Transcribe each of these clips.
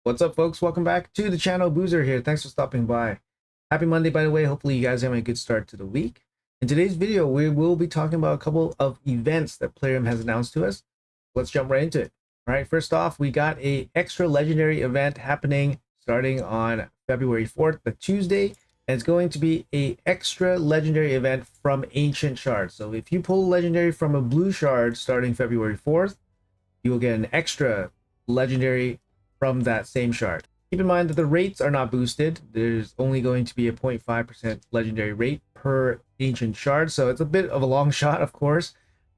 What's up, folks? Welcome back to the channel. Boozer here. Thanks for stopping by. Happy Monday, by the way. Hopefully you guys are having a good start to the week. In today's video, we will be talking about a couple of events that Prism has announced to us. Let's jump right into it. All right, first off, we got a extra legendary event happening starting on February 4th, the Tuesday, and it's going to be a extra legendary event from Ancient Shards. So if you pull a legendary from a blue shard starting February 4th, you will get an extra legendary from that same shard. Keep in mind that the rates are not boosted. There's only going to be a 0.5% legendary rate per ancient shard, so it's a bit of a long shot, of course.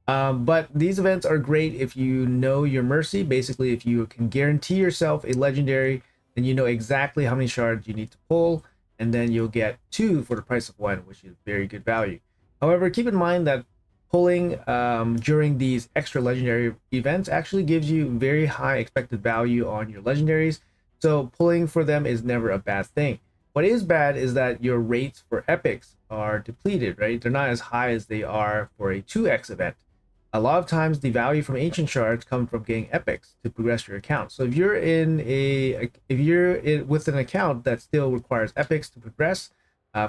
But these events are great if you know your mercy. Basically, if you can guarantee yourself a legendary, then you know exactly how many shards you need to pull, and then you'll get 2 for the price of 1, which is very good value. However, keep in mind that pulling during these extra legendary events actually gives you very high expected value on your legendaries, so pulling for them is never a bad thing. What is bad is that your rates for epics are depleted, right? They're not as high as they are for a 2x event. A lot of times the value from ancient shards come from getting epics to progress your account. So if you're with an account that still requires epics to progress,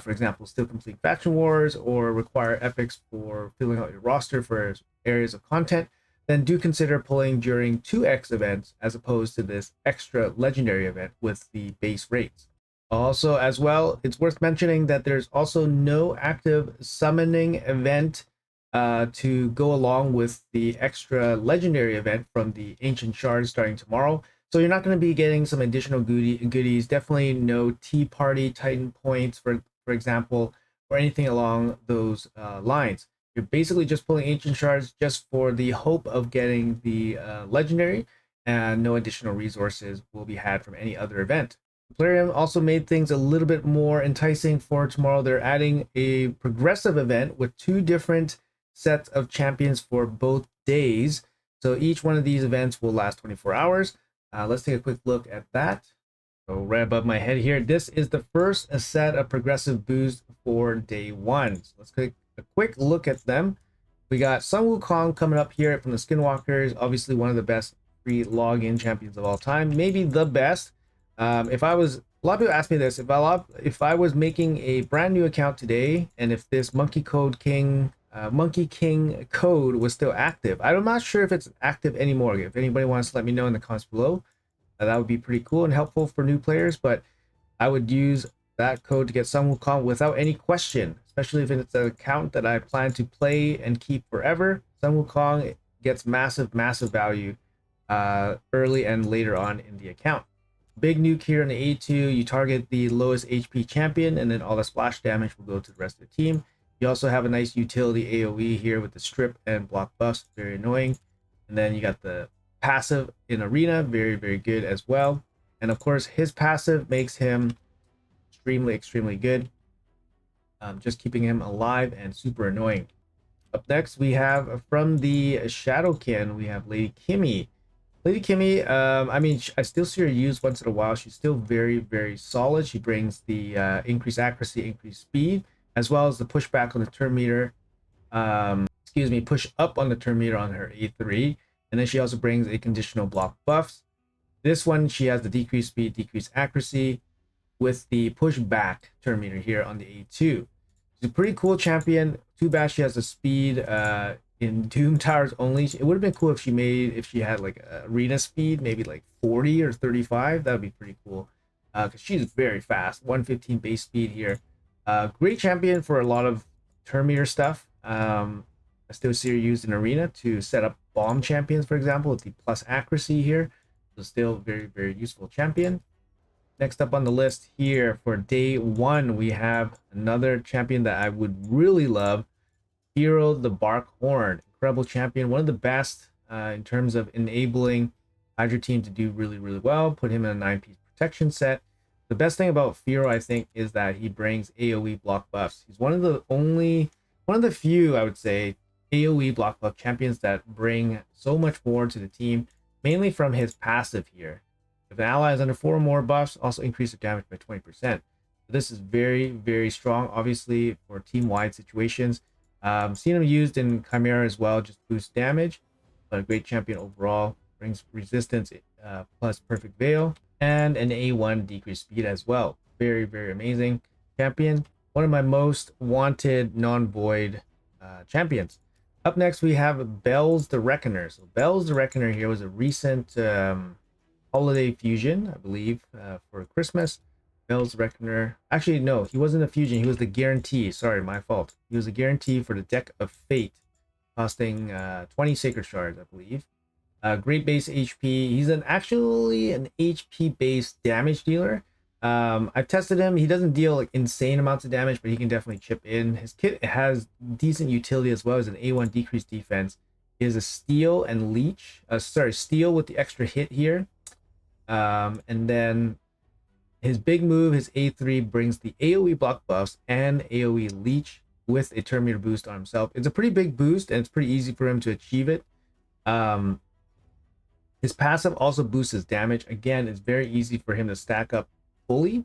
for example, still complete faction wars or require epics for filling out your roster for areas of content, then do consider pulling during 2x events as opposed to this extra legendary event with the base rates. Also, as well, it's worth mentioning that there's also no active summoning event to go along with the extra legendary event from the ancient shards starting tomorrow. So you're not going to be getting some additional goodies. Definitely no Tea Party Titan points, for example, or anything along those lines. You're basically just pulling ancient shards just for the hope of getting the legendary, and no additional resources will be had from any other event. Plarium also made things a little bit more enticing for tomorrow. They're adding a progressive event with 2 different sets of champions for both days. So each one of these events will last 24 hours. Let's take a quick look at that. So right above my head here, this is the first set of progressive boost for day 1. So let's take a quick look at them. We got Sun Wukong coming up here from the Skinwalkers, obviously one of the best free login champions of all time, maybe the best. If I was, a lot of people ask me this, if I was making a brand new account today, and if this Monkey King code was still active, I'm not sure if it's active anymore. If anybody wants to let me know in the comments below, that would be pretty cool and helpful for new players. But I would use that code to get Sun Wukong without any question, especially if it's an account that I plan to play and keep forever. Sun Wukong gets massive value early and later on in the account. Big nuke here in the A2, you target the lowest HP champion, and then all the splash damage will go to the rest of the team. You also have a nice utility AoE here with the strip and block buffs, very annoying. And then you got the passive in arena, very good as well. And of course, his passive makes him extremely good, just keeping him alive and super annoying. Up next, we have from the Shadowkin, we have Lady Kimmy. Lady Kimmy, I mean, I still see her used once in a while. She's still very solid. She brings the increased accuracy, increased speed, as well as the pushback on the turn meter. Push up on the turn meter on her A3. And then she also brings a conditional block buffs. This one, she has the decreased speed, decreased accuracy with the pushback turn meter here on the A2. She's a pretty cool champion. Too bad she has the speed in Doom Towers only. It would have been cool if she had like arena speed, maybe like 40 or 35. That would be pretty cool, because she's very fast. 115 base speed here. Great champion for a lot of turn meter stuff. I still see her used in arena to set up bomb champions, for example, with the plus accuracy here. So still very useful champion. Next up on the list here for day 1, we have another champion that I would really love, Hero the Bark Horn. Incredible champion, one of the best in terms of enabling Hydra team to do really well. Put him in a 9-piece protection set. The best thing about Firo, I think, is that he brings AoE block buffs. He's one of the few, I would say, AoE block buff champions that bring so much more to the team, mainly from his passive here. If an ally is under 4 or more buffs, also increase the damage by 20%. This is very strong, obviously, for team-wide situations. Seen him used in Chimera as well, just boost damage, but a great champion overall. Brings resistance plus perfect veil. and an A1 decreased speed as well. Very, very amazing champion. One of my most wanted non-void champions. Up next, we have Bells the Reckoner. So Bells the Reckoner here was a recent holiday fusion, I believe, for Christmas. Bells the Reckoner. Actually, no, he wasn't a fusion. He was the guarantee. Sorry, my fault. He was a guarantee for the Deck of Fate, costing 20 Sacred Shards, I believe. Great base HP. He's actually an HP based damage dealer. I've tested him. He doesn't deal like insane amounts of damage, but he can definitely chip in. His kit has decent utility as well as an A1 decreased defense. He has a steal and leech. Steal with the extra hit here. And then his big move, his A3, brings the AoE block buffs and AoE leech with a turn meter boost on himself. It's a pretty big boost and it's pretty easy for him to achieve it. His passive also boosts his damage. Again, it's very easy for him to stack up fully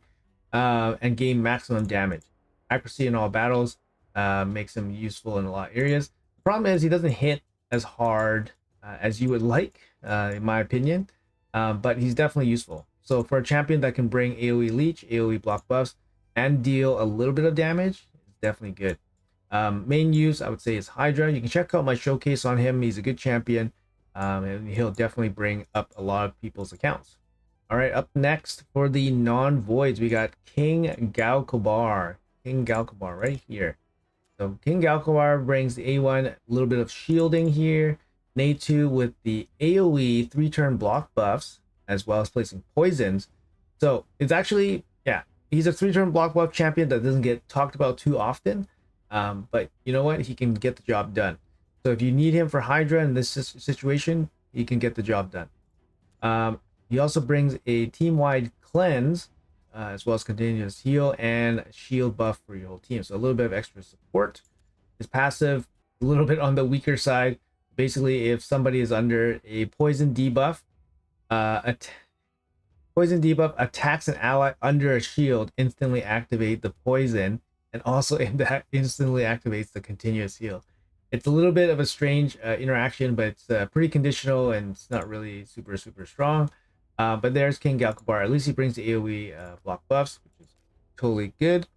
and gain maximum damage. Accuracy in all battles makes him useful in a lot of areas. The problem is he doesn't hit as hard as you would like, in my opinion, but he's definitely useful. So for a champion that can bring AoE leech, AoE block buffs, and deal a little bit of damage, it's definitely good. Main use, I would say, is Hydra. You can check out my showcase on him. He's a good champion. And he'll definitely bring up a lot of people's accounts. All right, up next for the non-voids, we got King Galkobar. King Galkobar right here. So King Galkobar brings the A1, a little bit of shielding here. An A2 with the AoE 3-turn block buffs, as well as placing poisons. So it's actually, yeah, he's a 3-turn block buff champion that doesn't get talked about too often. But you know what? He can get the job done. So if you need him for Hydra in this situation, he can get the job done. He also brings a team-wide cleanse, as well as continuous heal and shield buff for your whole team. So a little bit of extra support. His passive, a little bit on the weaker side. Basically, if somebody is under a poison debuff, attacks an ally under a shield, instantly activate the poison, and also instantly activates the continuous heal. It's a little bit of a strange interaction, but it's pretty conditional and it's not really super strong. But there's King Galkobar. At least he brings the AoE block buffs, which is totally good.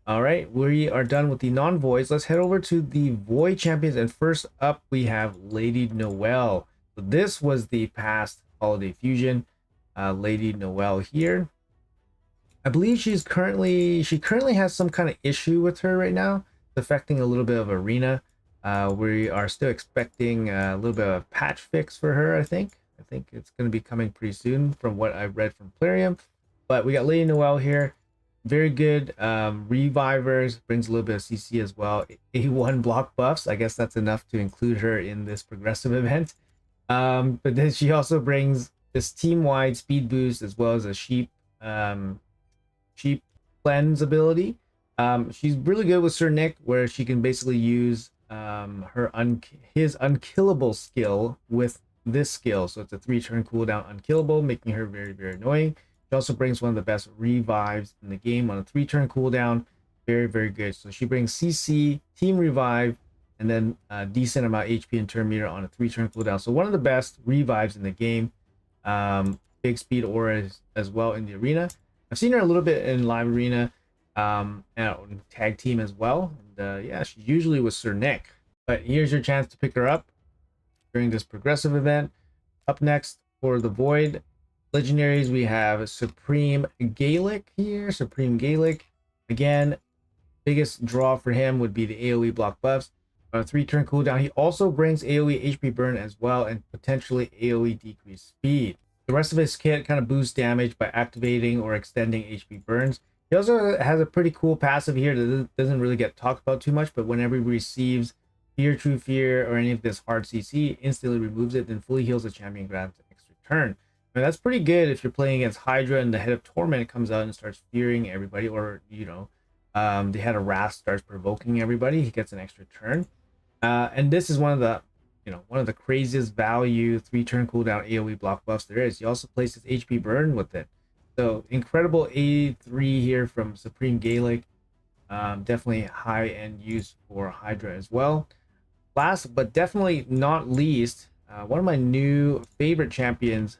All right, we are done with the non-voids. Let's head over to the void champions. And first up, we have Lady Noelle. So this was the past holiday fusion. Lady Noelle here. I believe she currently has some kind of issue with her right now. It's affecting a little bit of arena. We are still expecting a little bit of a patch fix for her, I think. I think it's going to be coming pretty soon from what I've read from Plarium. But we got Lady Noelle here. Very good revivers. Brings a little bit of CC as well. A1 block buffs. I guess that's enough to include her in this progressive event. But then she also brings this team-wide speed boost as well as a sheep cleanse ability. She's really good with Sir Nick, where she can basically use his unkillable skill with this skill. So it's a 3-turn cooldown unkillable, making her very annoying. She also brings one of the best revives in the game on a 3-turn cooldown. Very good. So she brings CC, team revive, and then a decent amount HP and turn meter on a 3-turn cooldown. So one of the best revives in the game. Big speed aura as well in the arena. I've seen her a little bit in live arena, and tag team as well. And yeah, she's usually with Sir Nick. But here's your chance to pick her up during this progressive event. Up next for the Void legendaries, we have Supreme Gaelic here. Supreme Gaelic. Again, biggest draw for him would be the AoE block buffs. On a 3-turn cooldown, he also brings AoE HP burn as well, and potentially AoE decreased speed. The rest of his kit kind of boosts damage by activating or extending HP burns. He also has a pretty cool passive here that doesn't really get talked about too much, but whenever he receives Fear, True Fear, or any of this hard CC, instantly removes it, then fully heals the champion, grabs an extra turn. Now that's pretty good if you're playing against Hydra and the Head of Torment comes out and starts fearing everybody, or the Head of Wrath starts provoking everybody. He gets an extra turn. And this is one of the craziest value 3-turn cooldown AoE block buffs there is. He also places HP burn with it. So incredible A3 here from Supreme Gaelic. Definitely high end use for Hydra as well. Last but definitely not least, one of my new favorite champions,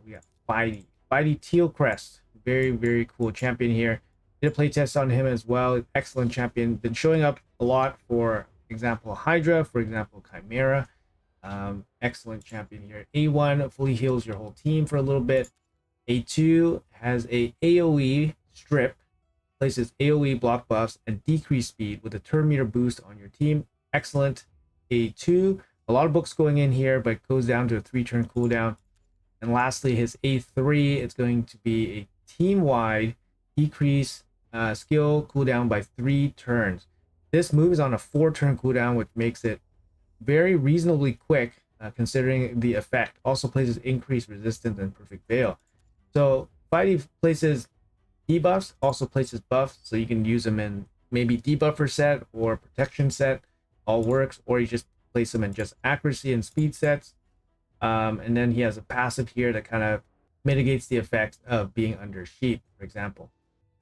we got Spidey. Mighty Teal Crest. Very, very cool champion here. Did a playtest on him as well. Excellent champion. Been showing up a lot for example Hydra, for example Chimera. Excellent champion here. A1 fully heals your whole team for a little bit. A2 has a AoE strip, places AoE block buffs and decreased speed with a turn meter boost on your team. Excellent. A2, a lot of books going in here, but goes down to a 3-turn cooldown. And lastly, his A3, it's going to be a team-wide decrease skill cooldown by 3 turns. This move is on a 4-turn cooldown, which makes it very reasonably quick considering the effect. Also places increased resistance and perfect veil. So Fighty places debuffs, also places buffs, so you can use them in maybe debuffer set or protection set, all works, or you just place them in just accuracy and speed sets. And then he has a passive here that kind of mitigates the effects of being under sheep, for example.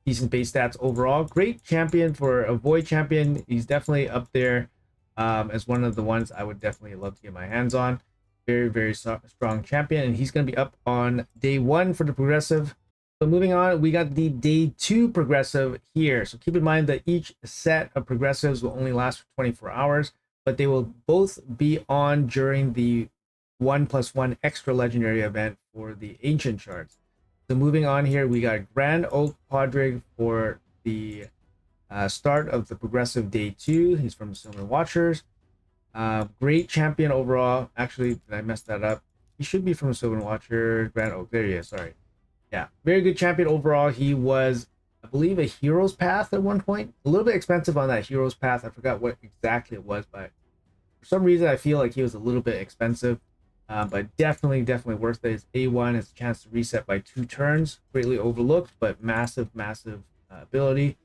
Decent base stats overall. Great champion for a void champion. He's definitely up there as one of the ones I would definitely love to get my hands on. Very, very strong champion, and he's going to be up on day 1 for the progressive. So moving on, we got the day 2 progressive here. So keep in mind that each set of progressives will only last for 24 hours, but they will both be on during the 1+1 extra legendary event for the ancient shards. So moving on here, we got Grand Oak Podrick for the start of the progressive day 2. He's from Sylvan Watchers. Great champion overall. Actually, did I mess that up? He should be from Sylvan Watcher. Grand Oak. There he is. Sorry. Yeah, very good champion overall. He was, I believe, a hero's path at one point. A little bit expensive on that hero's path. I forgot what exactly it was, but for some reason I feel like he was a little bit expensive. But definitely worth it. His A1 is a chance to reset by 2 turns. Greatly overlooked, but massive ability.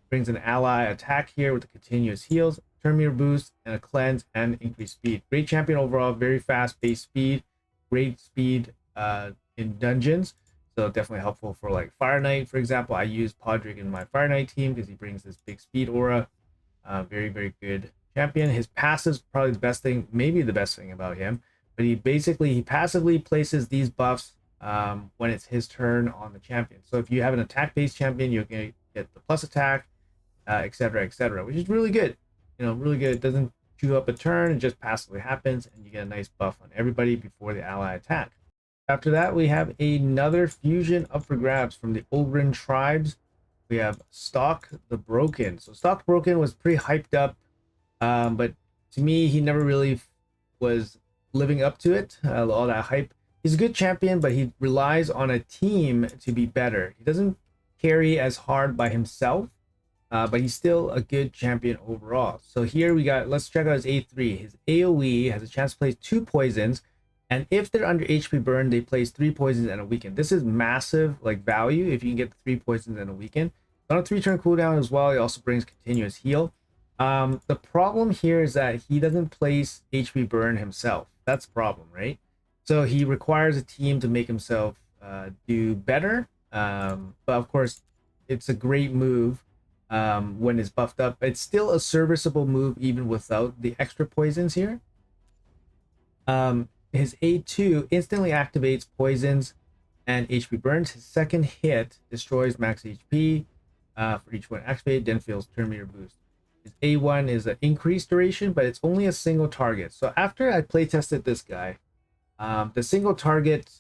Brings an ally attack here with the continuous heals, turn meter boost, and a cleanse and increased speed. Great champion overall. Very fast base speed. Great speed in dungeons. So definitely helpful for like Fire Knight, for example. I use Podrick in my Fire Knight team because he brings this big speed aura. Very, very good champion. His passive is probably the best thing, maybe the best thing about him. But he passively places these buffs when it's his turn on the champion. So if you have an attack-based champion, you're going to get the plus attack, etc., which is really good. You know, really good. It doesn't chew up a turn, it just passively happens, and you get a nice buff on everybody before the ally attack. After that, we have another fusion up for grabs from the Ogren tribes. We have Stalk the Broken. So Stalk the Broken was pretty hyped up, but to me, he never really was living up to it, all that hype. He's a good champion, but he relies on a team to be better. He doesn't carry as hard by himself, but he's still a good champion overall. So here we got, let's check out his A3. His AoE has a chance to place 2 poisons, and if they're under HP burn, they place 3 poisons and a weaken. This is massive like value if you can get the 3 poisons and a weaken. On a 3-turn cooldown as well, he also brings continuous heal. The problem here is that he doesn't place HP burn himself. That's the problem, right? So he requires a team to make himself do better. But of course, it's a great move when it's buffed up. It's still a serviceable move even without the extra poisons here. His A2 instantly activates poisons and HP burns. His second hit destroys max HP for each one activated, then feels turn meter boost. His A1 is an increased duration, but it's only a single target. So after I play tested this guy, the single target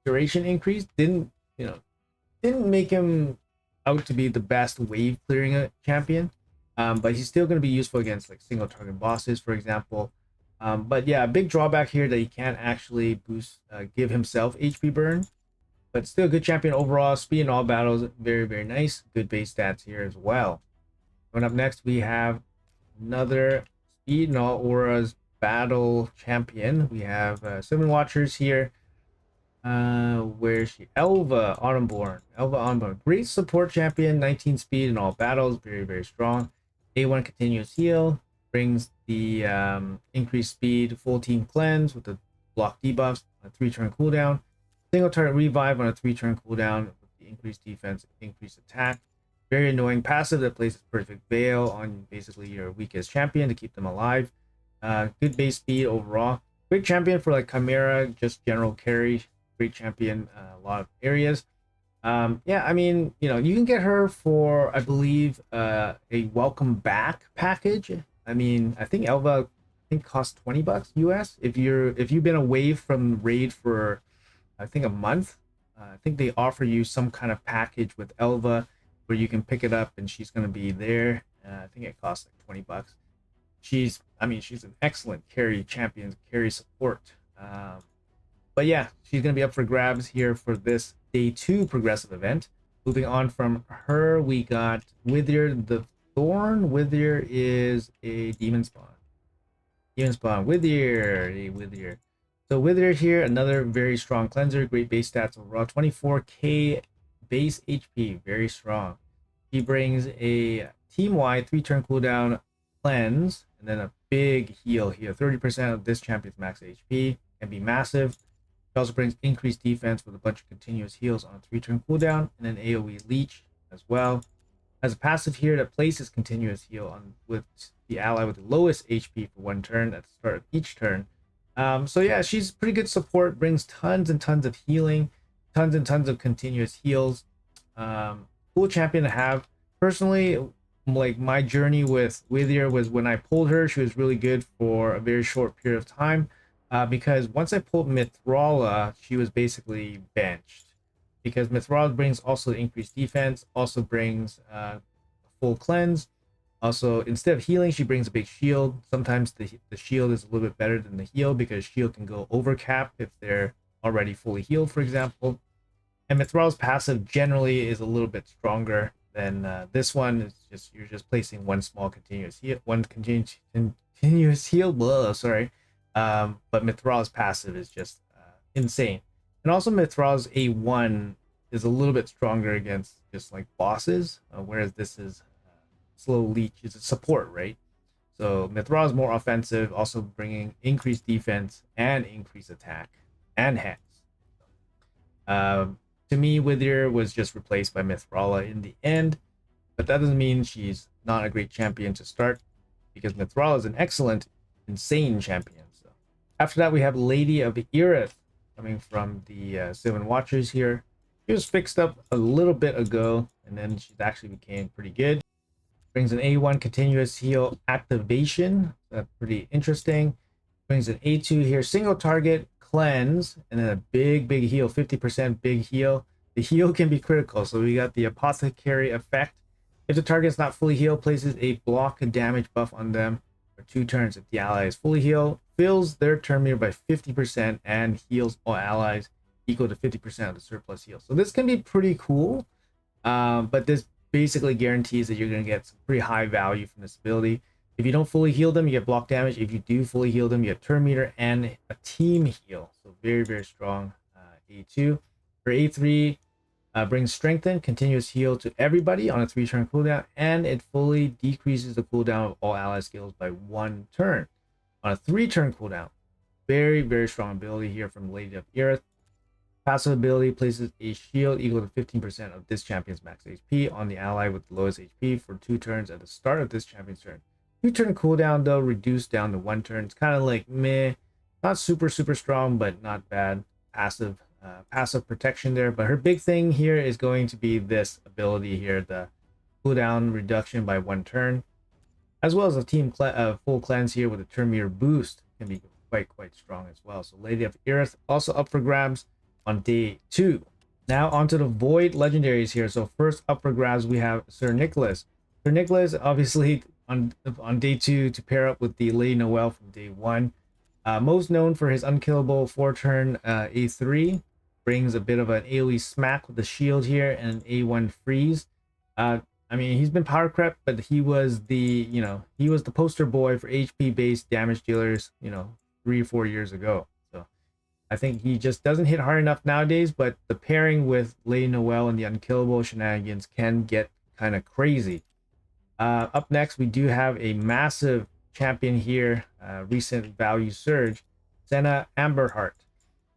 duration increase didn't make him out to be the best wave clearing champion. But he's still going to be useful against like single target bosses, for example. But yeah, a big drawback here that he can't actually give himself HP burn, but still a good champion overall. Speed in all battles, very, very nice. Good base stats here as well. Coming up next, we have another speed in all auras battle champion. We have Sylvan Watchers here. Where is she? Elva Autumnborn. Great support champion, 19 speed in all battles, very, very strong. A1 continuous heal, brings the increased speed, full team cleanse with the block debuffs on a 3-turn cooldown. Single target revive on a 3-turn cooldown with the increased defense, increased attack. Very annoying passive that places perfect veil on basically your weakest champion to keep them alive. Good base speed overall. Great champion for like Chimera, just general carry. great champion, a lot of areas. Yeah, I mean, you know, you can get her for, I believe, a welcome back package. I mean, I think Elva, I think costs $20 US if you've been away from raid for, I think, a month. I think they offer you some kind of package with Elva where you can pick it up and she's going to be there. I think it costs like $20. I mean, she's an excellent carry champion, carry support. But yeah, she's going to be up for grabs here for this day 2 progressive event. Moving on from her, we got Wither the Thorn. Wither is a demon spawn. Demon spawn, Wither, a Wither. So Wither here, another very strong cleanser, great base stats overall, 24k base HP, very strong. He brings a team-wide 3-turn cooldown cleanse, and then a big heal here. 30% of this champion's max HP can be massive. It also brings increased defense with a bunch of continuous heals on a 3-turn cooldown, and an AoE leech as well. Has a passive here that places continuous heal on with the ally with the lowest HP for 1 turn at the start of each turn. So yeah, she's pretty good support, brings tons and tons of healing, tons and tons of continuous heals. Cool champion to have. Personally, like my journey with her was when I pulled her, she was really good for a very short period of time. Because once I pulled Mithrala, she was basically benched. Because Mithrala brings also increased defense, also brings a full cleanse. Also, instead of healing, she brings a big shield. Sometimes the shield is a little bit better than the heal because shield can go over cap if they're already fully healed, for example. And Mithral's passive generally is a little bit stronger than this one. It's just you're just placing one small continuous heal, one continuous heal. Blah, sorry. But Mithral's passive is just insane. And also Mithral's A1 is a little bit stronger against just like bosses, whereas this is slow leech is a support, right? So Mithra is more offensive, also bringing increased defense and increased attack and hex. To me, Wither was just replaced by Mithrala in the end, but that doesn't mean she's not a great champion to start, because Mithrala is an excellent, insane champion. So after that, we have Lady of Erith coming from the Seven Watchers here. She was fixed up a little bit ago, and then she actually became pretty good. Brings an A1 continuous heal activation. That's pretty interesting. Brings an A2 here, single target, cleanse, and then a big heal, 50% big heal. The heal can be critical, so we got the apothecary effect. If the target's not fully healed, places a block and damage buff on them for 2 turns. If the ally is fully healed, fills their turn meter by 50% and heals all allies equal to 50% of the surplus heal. So this can be pretty cool, but this basically guarantees that you're going to get some pretty high value from this ability. If you don't fully heal them, you get block damage. If you do fully heal them, you get turn meter and a team heal. So very strong A2. For A3, brings strengthen, continuous heal to everybody on a 3-turn cooldown, and it fully decreases the cooldown of all ally skills by 1 turn on a 3-turn cooldown. Very strong ability here from Lady of Erith. Passive ability places a shield equal to 15% of this champion's max HP on the ally with the lowest HP for 2 turns at the start of this champion's turn. 2-turn cooldown though, reduced down to 1 turn. It's kind of like meh, not super strong, but not bad. Passive protection there. But her big thing here is going to be this ability here, the cooldown reduction by 1 turn, as well as a team full cleanse here with a turn meter boost can be quite strong as well. So Lady of Erith also up for grabs on day 2. Now onto the Void legendaries here. So first up for grabs we have Sir Nicholas. Sir Nicholas obviously on day 2 to pair up with the Lady Noelle from day 1. Most known for his unkillable 4-turn A3. Brings a bit of an AoE smack with the shield here and an A1 freeze. I mean, he's been power crept, but he was the poster boy for HP based damage dealers, 3 or 4 years ago. I think he just doesn't hit hard enough nowadays, but the pairing with Lady Noelle and the unkillable shenanigans can get kind of crazy. Up next, we do have a massive champion here, recent value surge, Senna Amberheart.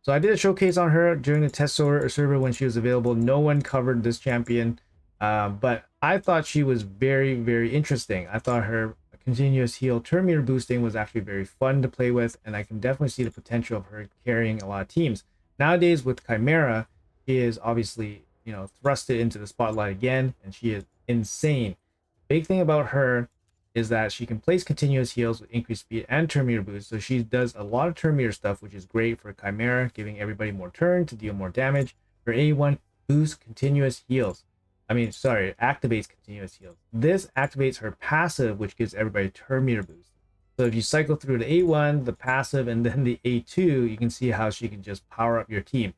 So I did a showcase on her during the test server when she was available. No one covered this champion, but I thought she was very interesting. I thought her continuous heal turn meter boosting was actually very fun to play with, and I can definitely see the potential of her carrying a lot of teams. Nowadays with Chimera, she is obviously, thrusted into the spotlight again, and she is insane. Big thing about her is that she can place continuous heals with increased speed and turn meter boost. So she does a lot of turn meter stuff, which is great for Chimera, giving everybody more turn to deal more damage. Her A1 boosts continuous heals. I mean, sorry, it activates continuous heals. This activates her passive, which gives everybody turn meter boost. So if you cycle through the A1, the passive, and then the A2, you can see how she can just power up your team.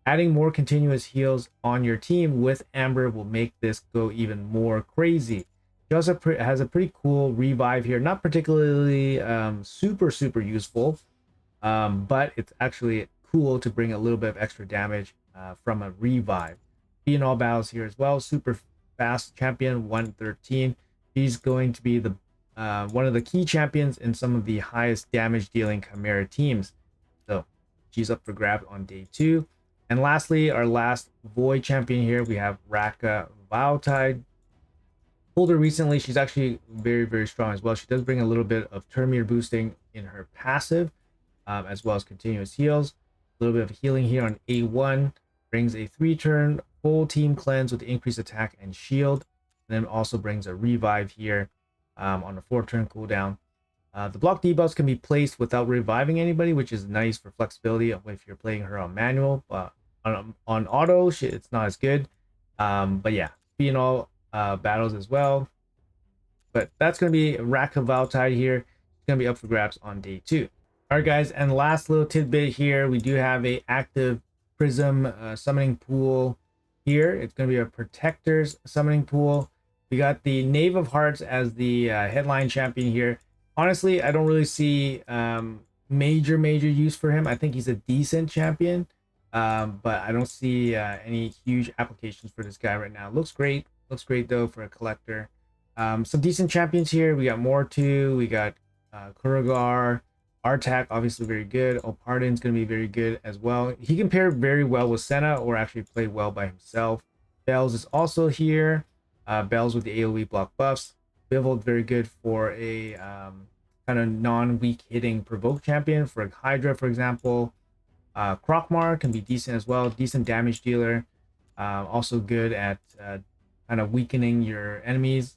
Adding more continuous heals on your team with Amber will make this go even more crazy. She also has a pretty cool revive here. Not particularly super useful, but it's actually cool to bring a little bit of extra damage from a revive. Be in all battles here as well. Super fast champion, 113. He's going to be the one of the key champions in some of the highest damage dealing Chimera teams. So she's up for grab on day 2. And lastly, our last Void champion here, we have Raka Vaotide. Pulled her recently. She's actually very strong as well. She does bring a little bit of turn meter boosting in her passive, as well as continuous heals. A little bit of healing here on A1. Brings a 3-turn full team cleanse with increased attack and shield. And then also brings a revive here on a 4-turn cooldown. The block debuffs can be placed without reviving anybody, which is nice for flexibility if you're playing her on manual. But on auto, it's not as good. But yeah, be in all battles as well. But that's going to be Raka Vaotide here. It's going to be up for grabs on day 2. All right, guys, and last little tidbit here, we do have a active Prism summoning pool here. It's going to be a Protector's summoning pool. We got the Knave of Hearts as the headline champion here. Honestly, I don't really see major use for him. I think he's a decent champion, but I don't see any huge applications for this guy right now. Looks great though for a collector. Some decent champions here. We got Mortu, we got Kurigar, Artak, obviously very good. Opardin's going to be very good as well. He can pair very well with Senna or actually play well by himself. Bells is also here. Bells with the AoE block buffs. Bivold very good for a kind of non-weak hitting provoke champion for Hydra, for example. Krokmar can be decent as well. Decent damage dealer. Also good at kind of weakening your enemies.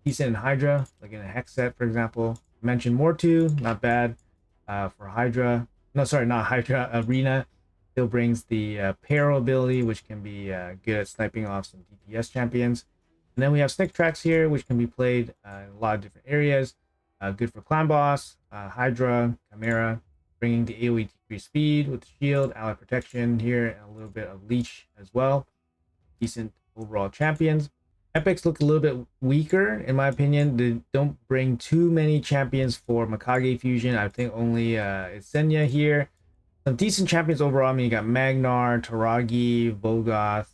Decent in Hydra, like in a Hex set, for example. Mentioned Mortu, not bad for Hydra. No, sorry, not Hydra. Arena still brings the Paro ability, which can be good at sniping off some DPS champions. And then we have Snick Tracks here, which can be played in a lot of different areas. Good for Clan Boss, Hydra, Chimera, bringing the AoE decreased speed with the shield, ally protection here, and a little bit of leech as well. Decent overall champions. Epics look a little bit weaker, in my opinion. They don't bring too many champions for Mikage Fusion. I think only Isenya here. Some decent champions overall. I mean, you got Magnar, Taragi, Vogoth,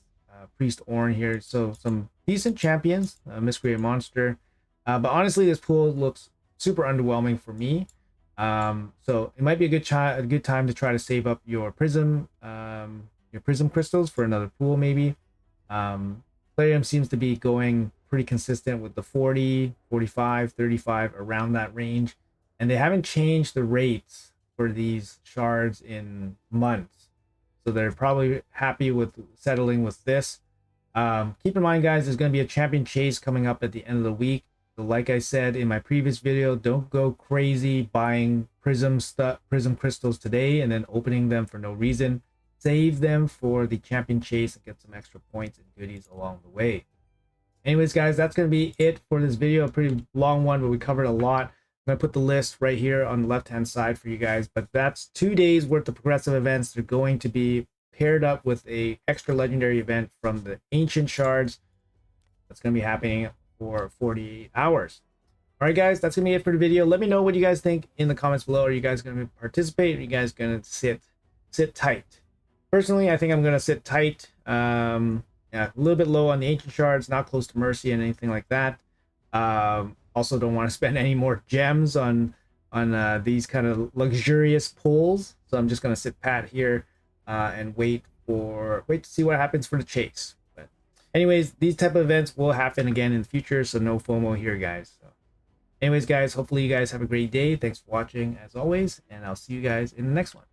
Priest Ornn here. So some decent champions. Miscreant Monster. But honestly, this pool looks super underwhelming for me. So it might be a good time to try to save up your Prism crystals for another pool, maybe. Plarium seems to be going pretty consistent with the 40, 45, 35, around that range. And they haven't changed the rates for these shards in months. So they're probably happy with settling with this. Keep in mind, guys, there's going to be a champion chase coming up at the end of the week. So like I said in my previous video, don't go crazy buying Prism crystals today and then opening them for no reason. Save them for the champion chase and get some extra points and goodies along the way. Anyways, guys, that's going to be it for this video. A pretty long one, but we covered a lot. I'm going to put the list right here on the left-hand side for you guys. But that's 2 days worth of progressive events. They're going to be paired up with a extra legendary event from the Ancient Shards. That's going to be happening for 48 hours. All right, guys, that's going to be it for the video. Let me know what you guys think in the comments below. Are you guys going to participate? Are you guys going to sit tight? Personally, I think I'm going to sit tight. Yeah, a little bit low on the Ancient Shards, not close to Mercy and anything like that. Also don't want to spend any more gems on these kind of luxurious pulls. So I'm just going to sit pat here and wait to see what happens for the chase. But anyways, these type of events will happen again in the future, so no FOMO here, guys. So anyways, guys, hopefully you guys have a great day. Thanks for watching as always, and I'll see you guys in the next one.